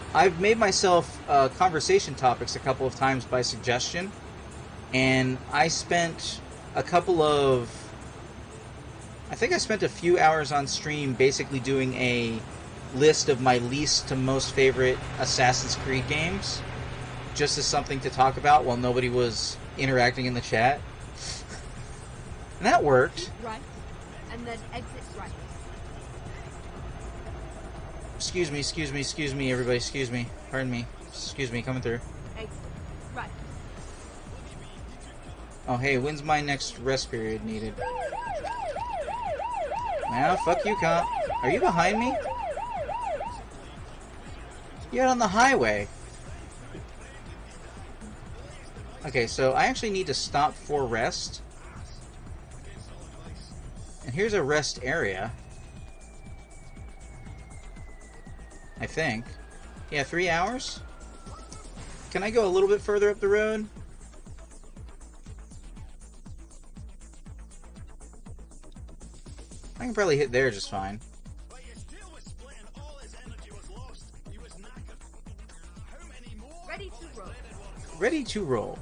conversation topics a couple of times by suggestion, and I spent a few hours on stream basically doing a list of my least to most favorite Assassin's Creed games, just as something to talk about while nobody was interacting in the chat. And that worked. Keep right, and then exit right. Excuse me, everybody, excuse me. Pardon me. Excuse me, coming through. Exit right. Oh, hey, when's my next rest period needed? Now, fuck you, cop. Are you behind me? You're on the highway. Okay, so I actually need to stop for rest. And here's a rest area. I think. Yeah, 3 hours? Can I go a little bit further up the road? I can probably hit there just fine. Ready to roll. Ready to roll.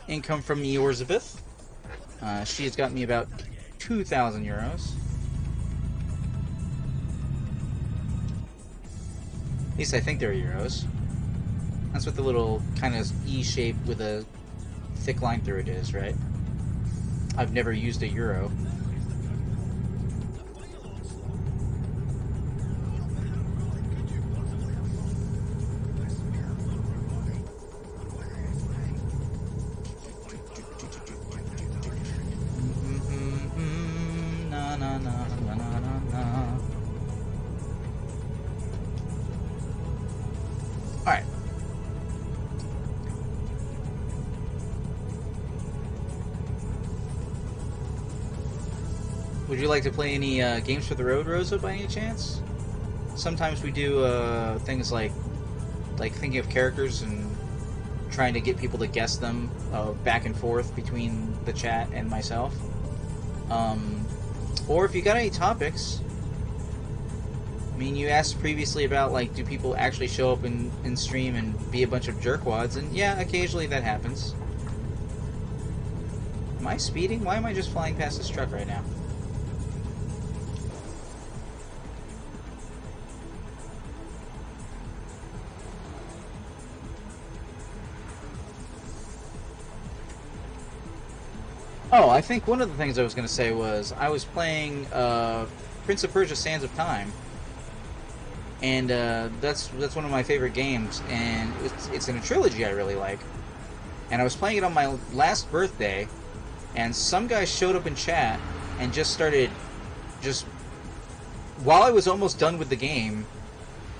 Income from Elizabeth. She has got me about 2,000 euros. At least I think they're euros. That's what the little kind of E shape with a thick line through it is, right? I've never used a euro. Alright. Would you like to play any games for the road, Rosa, by any chance? Sometimes we do things like thinking of characters and trying to get people to guess them back and forth between the chat and myself. Or if you got any topics. I mean, you asked previously about, like, do people actually show up in stream and be a bunch of jerkwads, and yeah, occasionally that happens. Am I speeding? Why am I just flying past this truck right now? Oh, I think one of the things I was going to say was I was playing Prince of Persia: Sands of Time, and that's one of my favorite games, and it's in a trilogy I really like. And I was playing it on my last birthday, and some guy showed up in chat and just started, while I was almost done with the game,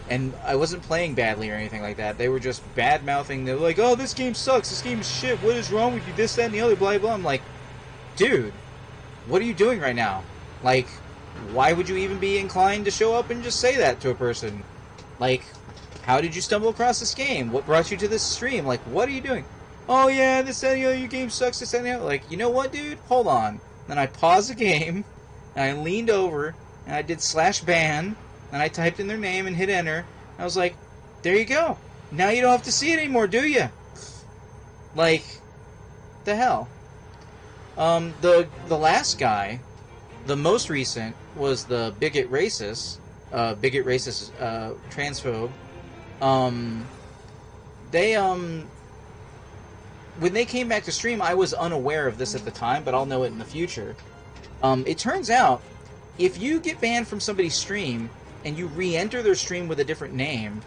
and I wasn't playing badly or anything like that, they were just bad-mouthing. They were like, oh, this game sucks, this game is shit, what is wrong with you, this, that, and the other, blah, blah. I'm like, dude, what are you doing right now? Like, why would you even be inclined to show up and just say that to a person? Like, how did you stumble across this game? What brought you to this stream? Like, what are you doing? Oh yeah, this, that, and the other, your game sucks, this, that, and the other. Like, you know what, dude? Hold on. Then I paused the game, and I leaned over, and I did /ban, and I typed in their name and hit enter. I was like, there you go. Now you don't have to see it anymore, do you? Like, the hell? The last guy, the most recent, was the bigot racist, transphobe. When they came back to stream, I was unaware of this at the time, but I'll know it in the future. It turns out, if you get banned from somebody's stream, and you re-enter their stream with a different name,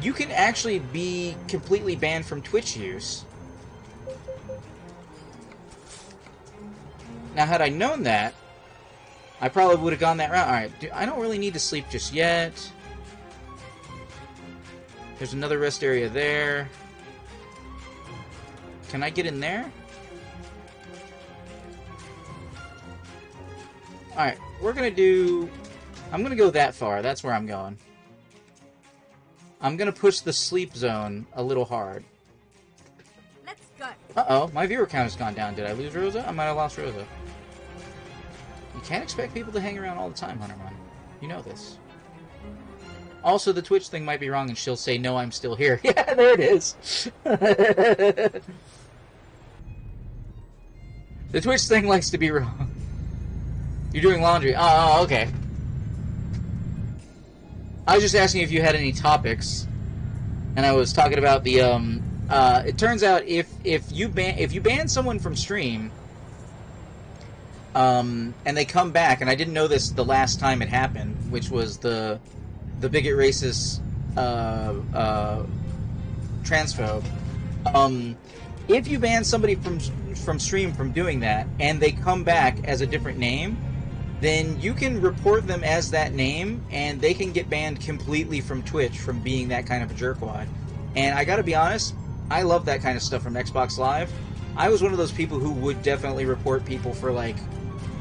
you can actually be completely banned from Twitch use. Now, had I known that, I probably would have gone that route. Alright, I don't really need to sleep just yet. There's another rest area there. Can I get in there? Alright, we're gonna do... I'm gonna go that far. That's where I'm going. I'm gonna push the sleep zone a little hard. Let's go. Uh-oh, my viewer count has gone down. Did I lose Rosa? I might have lost Rosa. You can't expect people to hang around all the time, Huntermon. You know this. Also, the Twitch thing might be wrong, and she'll say, no, I'm still here. Yeah, there it is. The Twitch thing likes to be wrong. You're doing laundry. Oh, okay. I was just asking if you had any topics, and I was talking about the, it turns out if you ban someone from stream, and they come back, and I didn't know this the last time it happened, which was the bigot racist transphobe. If you ban somebody from stream from doing that, and they come back as a different name, then you can report them as that name, and they can get banned completely from Twitch from being that kind of a jerkwad. And I gotta be honest, I love that kind of stuff from Xbox Live. I was one of those people who would definitely report people for, like,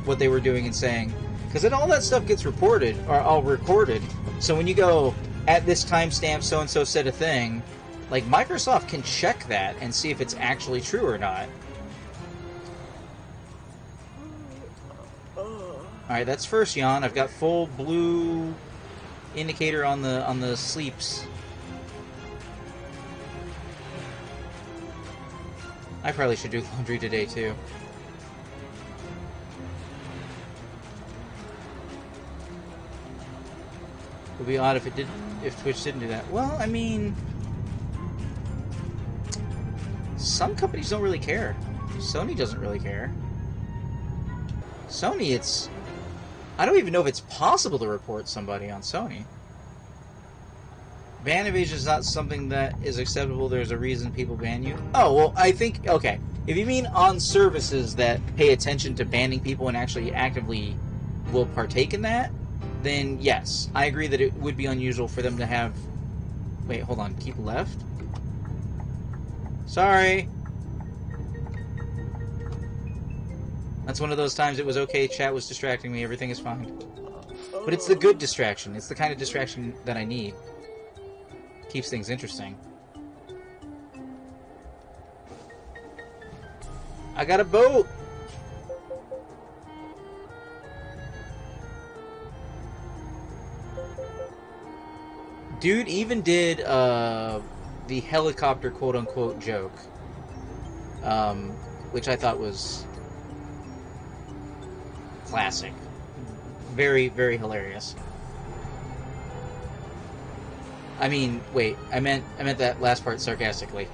what they were doing and saying. Because then all that stuff gets reported, or all recorded. So when you go, at this timestamp so-and-so said a thing, like, Microsoft can check that and see if it's actually true or not. Alright, that's first yawn. I've got full blue indicator on the sleeps. I probably should do laundry today too. It would be odd if Twitch didn't do that. Well, I mean, some companies don't really care. Sony doesn't really care. Sony, I don't even know if it's possible to report somebody on Sony. Ban evasion is not something that is acceptable. There's a reason people ban you. Oh, well, I think, okay. If you mean on services that pay attention to banning people and actually actively will partake in that, then yes. I agree that it would be unusual for them to have... Wait, hold on. Keep left? Sorry. That's one of those times it was okay, chat was distracting me, everything is fine. But it's the good distraction. It's the kind of distraction that I need. Keeps things interesting. I got a boat! Dude even did the helicopter quote-unquote joke. Which I thought was classic. Very, very hilarious. I mean, wait, I meant that last part sarcastically.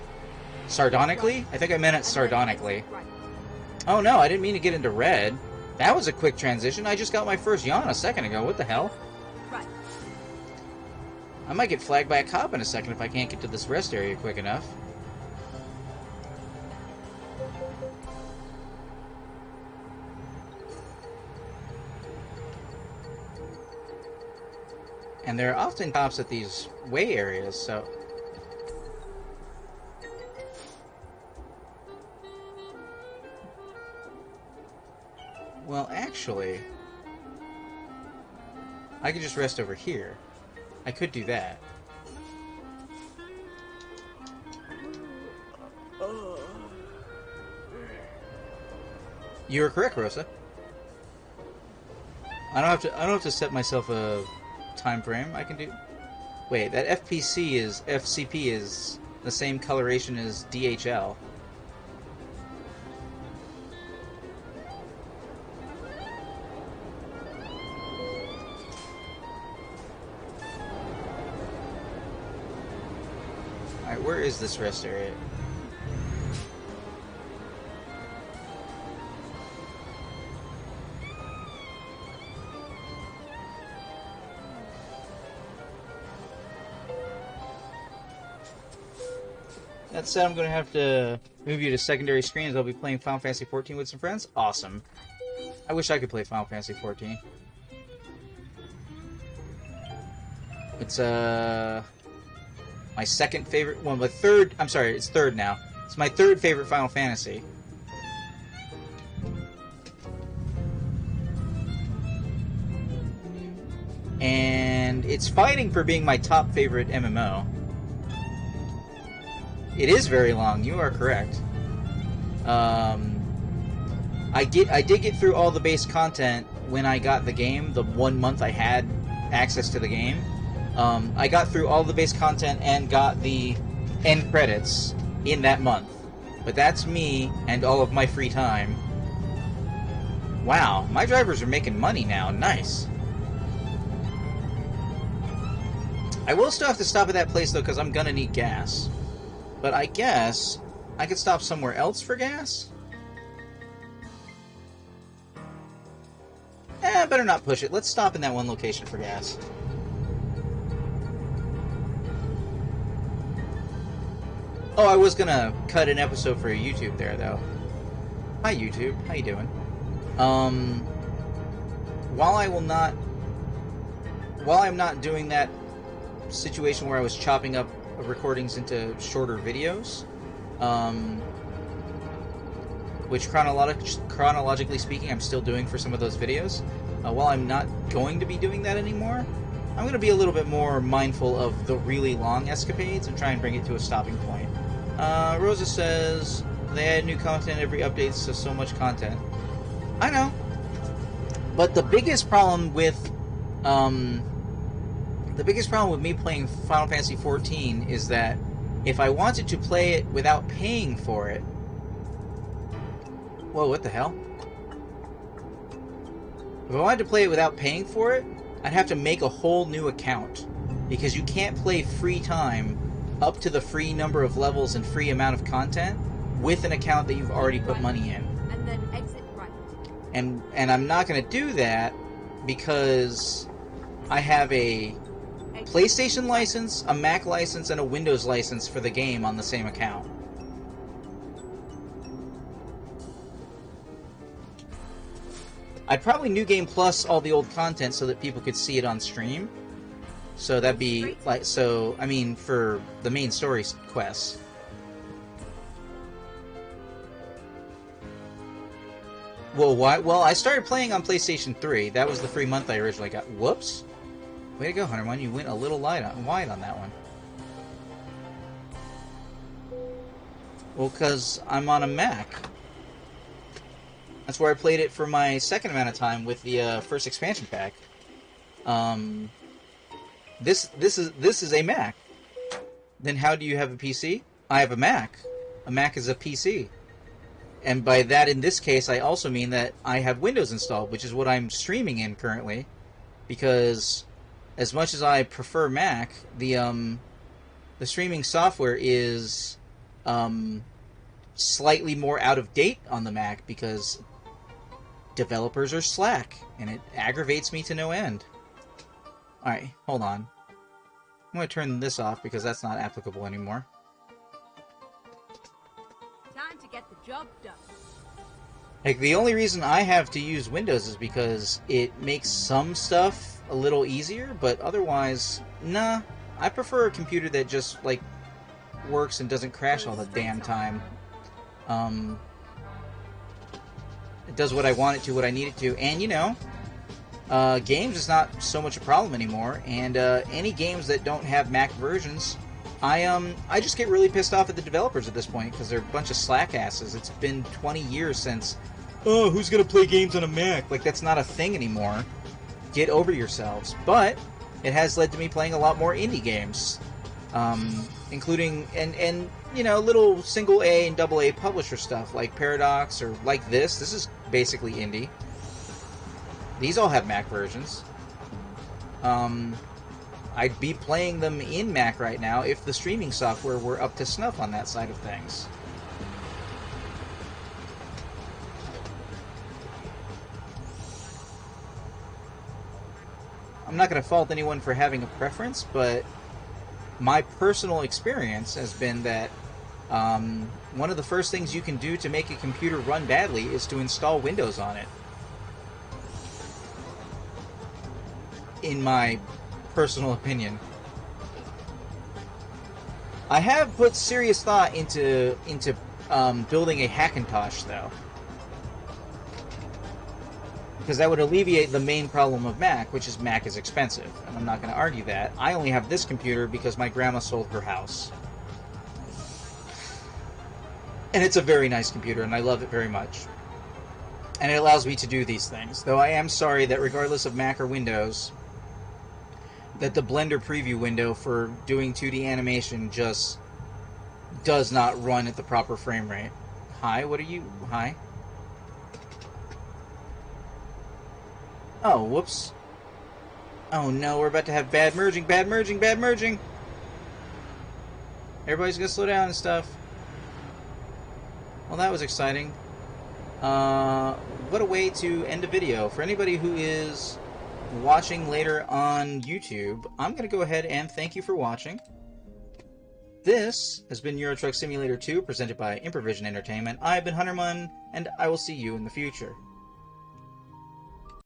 Sardonically? I think I meant it sardonically. Oh no, I didn't mean to get into red. That was a quick transition. I just got my first yawn a second ago. What the hell? I might get flagged by a cop in a second if I can't get to this rest area quick enough. And there are often cops at these way areas, so... Well, actually... I could just rest over here. I could do that. You were correct, Rosa. I don't have to set myself a time frame. I can do... Wait, that FCP is the same coloration as DHL. Alright, where is this rest area? That said, I'm going to have to move you to secondary screen as I'll be playing Final Fantasy XIV with some friends. Awesome. I wish I could play Final Fantasy XIV. It's, my second favorite... Well, my third... I'm sorry, it's third now. It's my third favorite Final Fantasy. And it's fighting for being my top favorite MMO. It is very long. You are correct. I did get through all the base content when I got the game. The 1 month I had access to the game, I got through all the base content and got the end credits in that month. But that's me and all of my free time. Wow, my drivers are making money now. Nice. I will still have to stop at that place though, because I'm gonna need gas. But I guess I could stop somewhere else for gas? Better not push it. Let's stop in that one location for gas. Oh, I was gonna cut an episode for YouTube there, though. Hi, YouTube. How you doing? While I'm not doing that situation where I was chopping up recordings into shorter videos, which chronologically speaking I'm still doing for some of those videos. While I'm not going to be doing that anymore, I'm going to be a little bit more mindful of the really long escapades and try and bring it to a stopping point. Rosa says they add new content every update, so much content. I know, but the biggest problem with me playing Final Fantasy XIV is that if I wanted to play it without paying for it... Whoa, what the hell? If I wanted to play it without paying for it, I'd have to make a whole new account. Because you can't play free time up to the free number of levels and free amount of content with an account that you've already put money in. And then exit right. And I'm not going to do that because I have a PlayStation license, a Mac license, and a Windows license for the game on the same account. I'd probably New Game Plus all the old content so that people could see it on stream. So that'd be like, so, I mean, for the main story quests. Well, why? Well, I started playing on PlayStation 3. That was the free month I originally got. Whoops. Way to go, Hunterman. You went a little wide on that one. Well, because I'm on a Mac. That's where I played it for my second amount of time with the first expansion pack. This is a Mac. Then how do you have a PC? I have a Mac. A Mac is a PC. And by that, in this case, I also mean that I have Windows installed, which is what I'm streaming in currently. Because as much as I prefer Mac, the streaming software is slightly more out of date on the Mac because developers are slack, and it aggravates me to no end. Alright, hold on. I'm going to turn this off because that's not applicable anymore. Time to get the job done. Like, the only reason I have to use Windows is because it makes some stuff a little easier, but otherwise, nah. I prefer a computer that just, like, works and doesn't crash all the damn time. It does what I want it to, what I need it to, and, you know, games is not so much a problem anymore, and any games that don't have Mac versions, I just get really pissed off at the developers at this point, because they're a bunch of slack asses. It's been 20 years since, oh, who's gonna play games on a Mac? Like, that's not a thing anymore. Get over yourselves. But it has led to me playing a lot more indie games, including, and you know, little single A and double A publisher stuff, like Paradox, or like this. This is basically indie. These all have Mac versions. I'd be playing them in Mac right now if the streaming software were up to snuff on that side of things. I'm not going to fault anyone for having a preference, but my personal experience has been that one of the first things you can do to make a computer run badly is to install Windows on it. In my personal opinion. I have put serious thought into building a Hackintosh, though. Because that would alleviate the main problem of Mac, which is Mac is expensive. And I'm not going to argue that. I only have this computer because my grandma sold her house. And it's a very nice computer, and I love it very much. And it allows me to do these things. Though I am sorry that regardless of Mac or Windows, that the Blender preview window for doing 2D animation just does not run at the proper frame rate. Hi, what are you... Hi? Oh, whoops. Oh no, we're about to have bad merging, bad merging, bad merging! Everybody's gonna slow down and stuff. Well, that was exciting. What a way to end a video. For anybody who is watching later on YouTube, I'm going to go ahead and thank you for watching. This has been Euro Truck Simulator 2, presented by Improvision Entertainment. I've been Hunterman, and I will see you in the future.